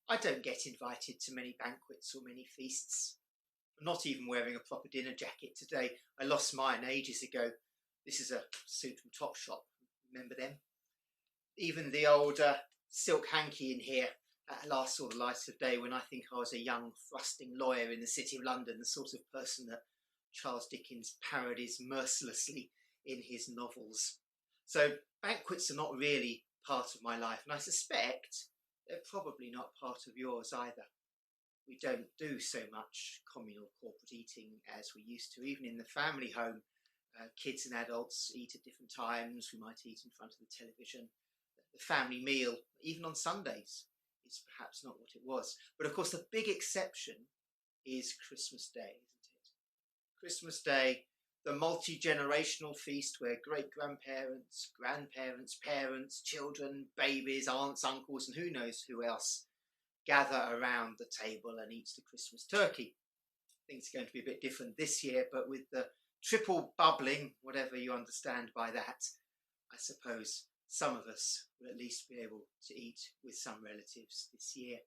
I don't get invited to many banquets or many feasts. I'm not even wearing a proper dinner jacket today. I lost mine ages ago. This is a suit from Topshop. Remember them? Even the old silk hanky in here at last saw the light of day when I think I was a young, thrusting lawyer in the City of London, the sort of person that Charles Dickens parodies mercilessly in his novels. So banquets are not really part of my life, and I suspect they're probably not part of yours either. We don't do so much communal corporate eating as we used to. Even in the family home, kids and adults eat at different times. We might eat in front of the television. The family meal, even on Sundays, is perhaps not what it was. But of course, the big exception is Christmas Day, isn't it? Christmas Day, the multi-generational feast where great-grandparents, grandparents, parents, children, babies, aunts, uncles, and who knows who else gather around the table and eat the Christmas turkey. Things are going to be a bit different this year, but with the triple bubbling, whatever you understand by that, I suppose some of us will at least be able to eat with some relatives this year.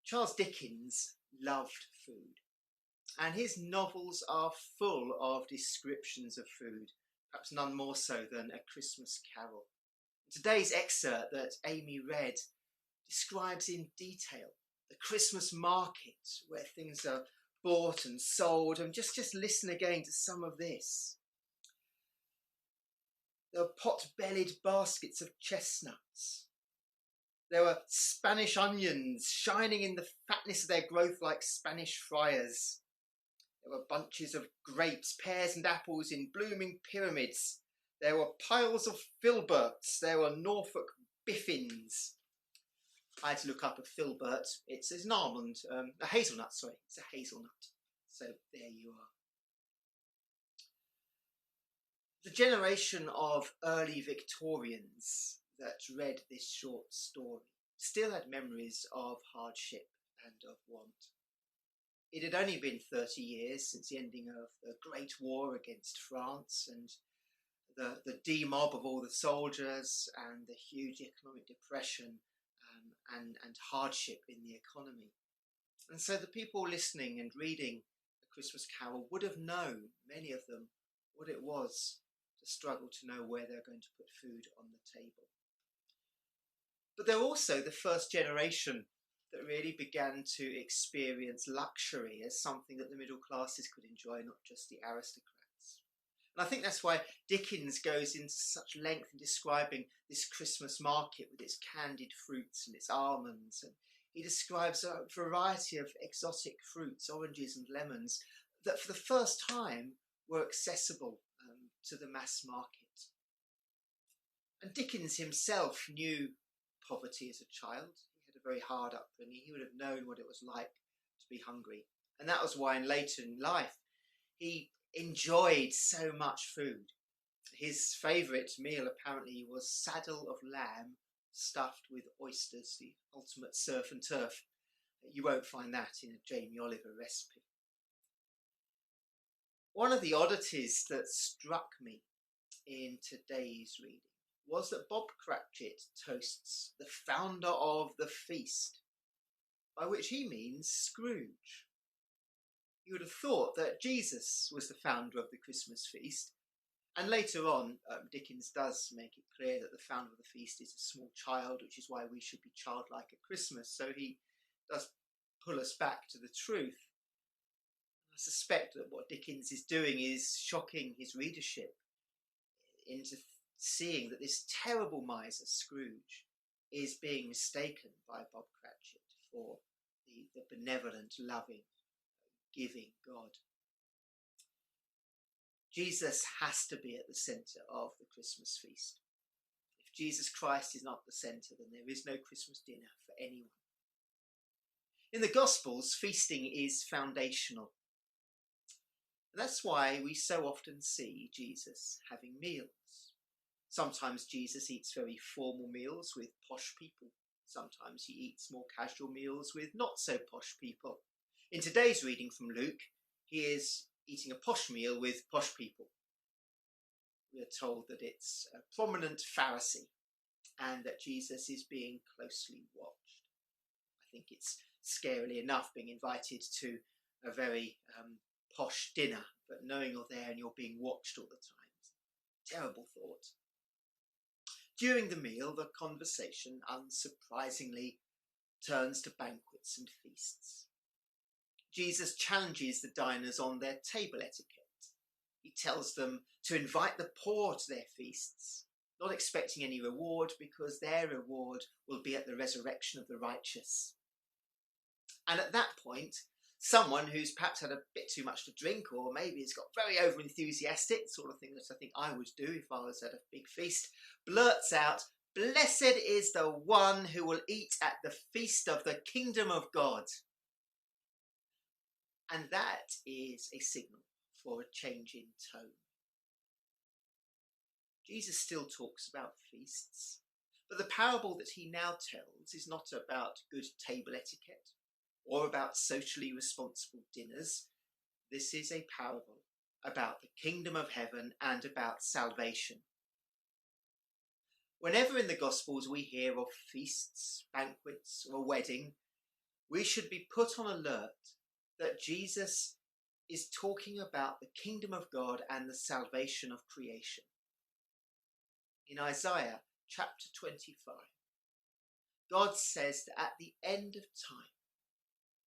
Charles Dickens loved food, and his novels are full of descriptions of food, perhaps none more so than A Christmas Carol. Today's excerpt that Amy read describes in detail the Christmas market where things are bought and sold, and just listen again to some of this. There were pot-bellied baskets of chestnuts. There were Spanish onions shining in the fatness of their growth like Spanish friars. There were bunches of grapes, pears and apples in blooming pyramids. There were piles of filberts. There were Norfolk biffins. I had to look up a filbert. It's an almond, a hazelnut, sorry. It's a hazelnut. So there you are. The generation of early Victorians that read this short story still had memories of hardship and of want. It had only been 30 years since the ending of the Great War against France and the demob of all the soldiers and the huge economic depression and hardship in the economy. And so the people listening and reading A Christmas Carol would have known, many of them, what it was to struggle to know where they're going to put food on the table. But they're also the first generation that really began to experience luxury as something that the middle classes could enjoy, not just the aristocrats. And I think that's why Dickens goes into such length in describing this Christmas market with its candied fruits and its almonds. And he describes a variety of exotic fruits, oranges and lemons, that for the first time were accessible to the mass market. And Dickens himself knew poverty as a child. He had a very hard upbringing. He would have known what it was like to be hungry. And that was why later in life he enjoyed so much food. His favourite meal apparently was saddle of lamb stuffed with oysters, the ultimate surf and turf. You won't find that in a Jamie Oliver recipe. One of the oddities that struck me in today's reading was that Bob Cratchit toasts the founder of the feast, by which he means Scrooge. You would have thought that Jesus was the founder of the Christmas feast, and later on Dickens does make it clear that the founder of the feast is a small child, which is why we should be childlike at Christmas. So he does pull us back to the truth. I suspect that what Dickens is doing is shocking his readership into seeing that this terrible miser, Scrooge, is being mistaken by Bob Cratchit for the benevolent, loving, giving God. Jesus has to be at the centre of the Christmas feast. If Jesus Christ is not the centre, then there is no Christmas dinner for anyone. In the Gospels, feasting is foundational. And that's why we so often see Jesus having meals. Sometimes Jesus eats very formal meals with posh people. Sometimes he eats more casual meals with not so posh people. In today's reading from Luke, he is eating a posh meal with posh people. We are told that it's a prominent Pharisee. and that Jesus is being closely watched. I think it's scarily enough being invited to a very posh dinner, but knowing you're there and you're being watched all the time. Terrible thought. During the meal, the conversation unsurprisingly turns to banquets and feasts. Jesus challenges the diners on their table etiquette. He tells them to invite the poor to their feasts, not expecting any reward, because their reward will be at the resurrection of the righteous. And at that point, someone who's perhaps had a bit too much to drink, or maybe has got very over-enthusiastic, sort of thing that I think I would do if I was at a big feast, blurts out, "Blessed is the one who will eat at the feast of the kingdom of God." And that is a signal for a change in tone. Jesus still talks about feasts, but the parable that he now tells is not about good table etiquette or about socially responsible dinners. This is a parable about the kingdom of heaven and about salvation. Whenever in the Gospels we hear of feasts, banquets, or a wedding, we should be put on alert that Jesus is talking about the kingdom of God and the salvation of creation. In Isaiah chapter 25, God says that at the end of time,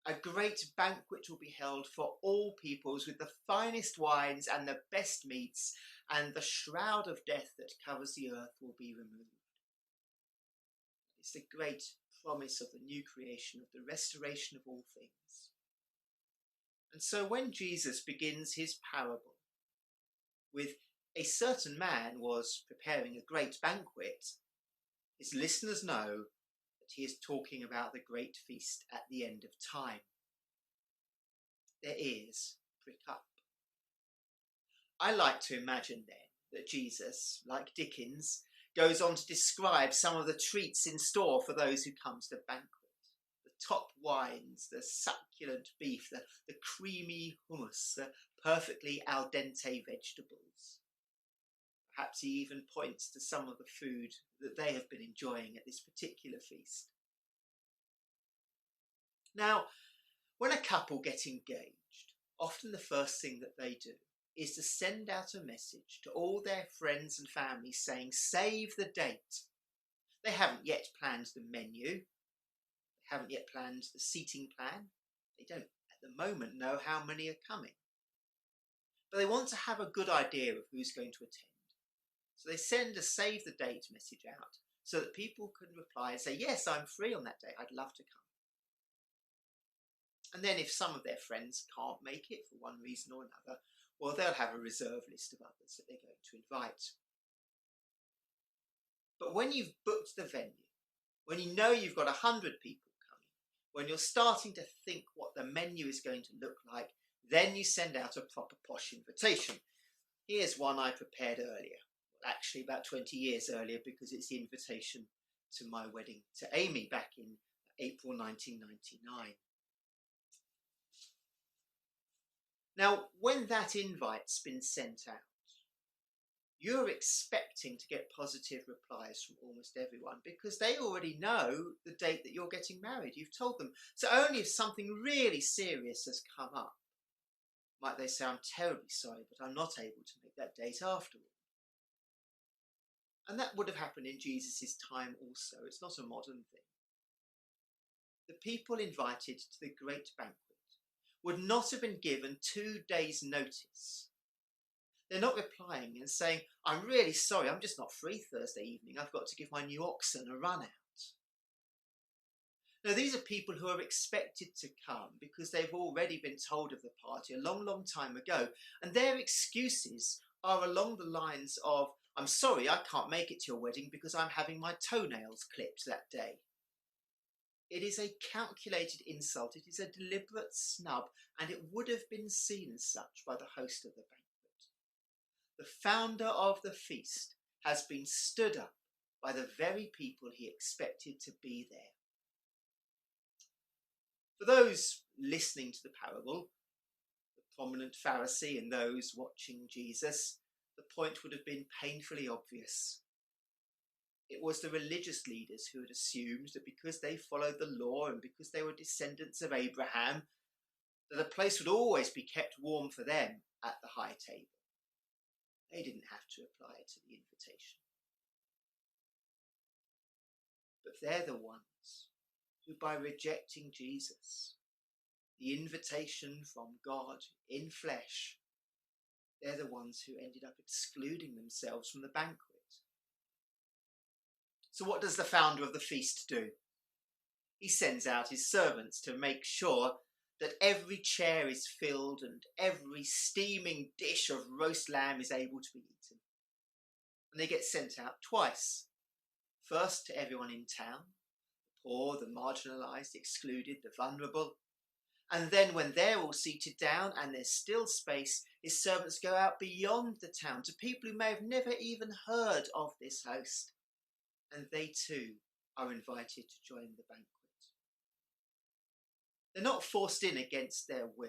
a great banquet will be held for all peoples with the finest wines and the best meats, and the shroud of death that covers the earth will be removed. It's the great promise of the new creation, of the restoration of all things. And so when Jesus begins his parable with "a certain man was preparing a great banquet," his listeners know that he is talking about the great feast at the end of time. Their ears prick up. I like to imagine then that Jesus, like Dickens, goes on to describe some of the treats in store for those who come to the banquet. The top wines, the succulent beef, the creamy hummus, the perfectly al dente vegetables. Perhaps he even points to some of the food that they have been enjoying at this particular feast. Now, when a couple get engaged, often the first thing that they do is to send out a message to all their friends and family saying, "Save the date." They haven't yet planned the menu. They haven't yet planned the seating plan. They don't at the moment know how many are coming. But they want to have a good idea of who's going to attend. So they send a save the date message out so that people can reply and say, "Yes, I'm free on that day. I'd love to come." And then if some of their friends can't make it for one reason or another, well, they'll have a reserve list of others that they're going to invite. But when you've booked the venue, when you know you've got 100 people coming, when you're starting to think what the menu is going to look like, then you send out a proper posh invitation. Here's one I prepared earlier, actually about 20 years earlier, because it's the invitation to my wedding to Amy back in April 1999. Now, when that invite's been sent out, you're expecting to get positive replies from almost everyone because they already know the date that you're getting married. You've told them. So only if something really serious has come up might they say, "I'm terribly sorry, but I'm not able to make that date afterward." And that would have happened in Jesus' time also. It's not a modern thing. The people invited to the great banquet would not have been given 2 days' notice. They're not replying and saying, "I'm really sorry, I'm just not free Thursday evening. I've got to give my new oxen a run out." Now, these are people who are expected to come because they've already been told of the party a long, long time ago. And their excuses are along the lines of, "I'm sorry, I can't make it to your wedding because I'm having my toenails clipped that day." It is a calculated insult. It is a deliberate snub, and it would have been seen as such by the host of the banquet. The founder of the feast has been stood up by the very people he expected to be there. For those listening to the parable, the prominent Pharisee and those watching Jesus, the point would have been painfully obvious. It was the religious leaders who had assumed that because they followed the law and because they were descendants of Abraham, that a place would always be kept warm for them at the high table. They didn't have to reply to the invitation. But they're the ones who, by rejecting Jesus, the invitation from God in flesh, they're the ones who ended up excluding themselves from the banquet. So what does the founder of the feast do? He sends out his servants to make sure that every chair is filled and every steaming dish of roast lamb is able to be eaten. And they get sent out twice. First to everyone in town, the poor, the marginalised, the excluded, the vulnerable. And then when they're all seated down and there's still space, his servants go out beyond the town to people who may have never even heard of this host. And they too are invited to join the banquet. They're not forced in against their will.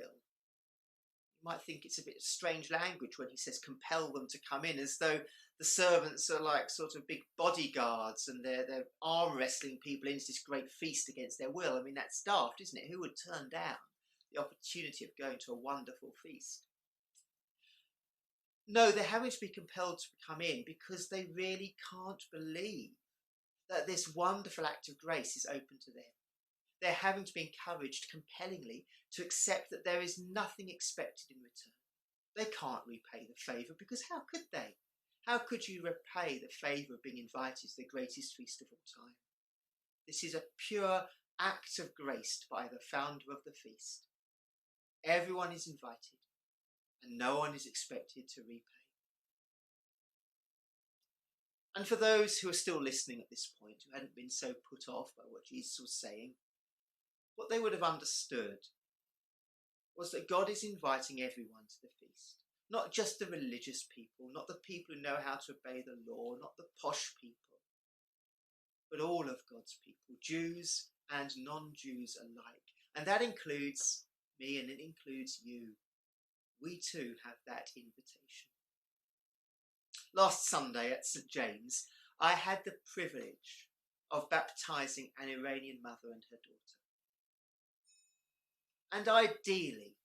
You might think it's a bit strange language when he says compel them to come in, as though the servants are like sort of big bodyguards and they're arm wrestling people into this great feast against their will. I mean, that's daft, isn't it? Who would turn down the opportunity of going to a wonderful feast? No, they're having to be compelled to come in because they really can't believe that this wonderful act of grace is open to them. They're having to be encouraged compellingly to accept that there is nothing expected in return. They can't repay the favour because how could they? How could you repay the favour of being invited to the greatest feast of all time? This is a pure act of grace by the founder of the feast. Everyone is invited and no one is expected to repay. And for those who are still listening at this point, who hadn't been so put off by what Jesus was saying, what they would have understood was that God is inviting everyone to the feast. Not just the religious people, not the people who know how to obey the law, not the posh people, but all of God's people, Jews and non-Jews alike. And that includes me and it includes you. We too have that invitation. Last Sunday at St. James, I had the privilege of baptising an Iranian mother and her daughter. And ideally,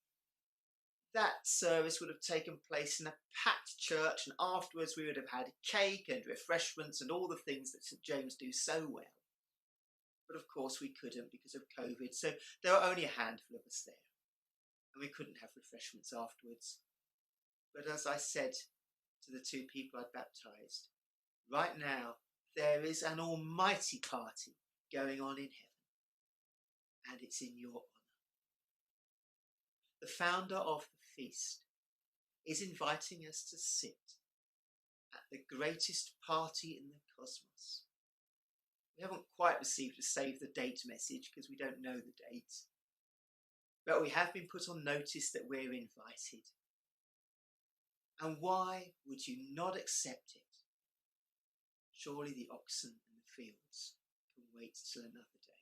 that service would have taken place in a packed church, and afterwards we would have had cake and refreshments and all the things that St. James do so well. But of course we couldn't because of COVID, so there were only a handful of us there. And we couldn't have refreshments afterwards. But as I said to the two people I'd baptised, right now there is an almighty party going on in heaven, and it's in your honour. The founder of the feast is inviting us to sit at the greatest party in the cosmos. We haven't quite received a save the date message because we don't know the date, but we have been put on notice that we're invited. And why would you not accept it? Surely the oxen and the fields can wait till another day.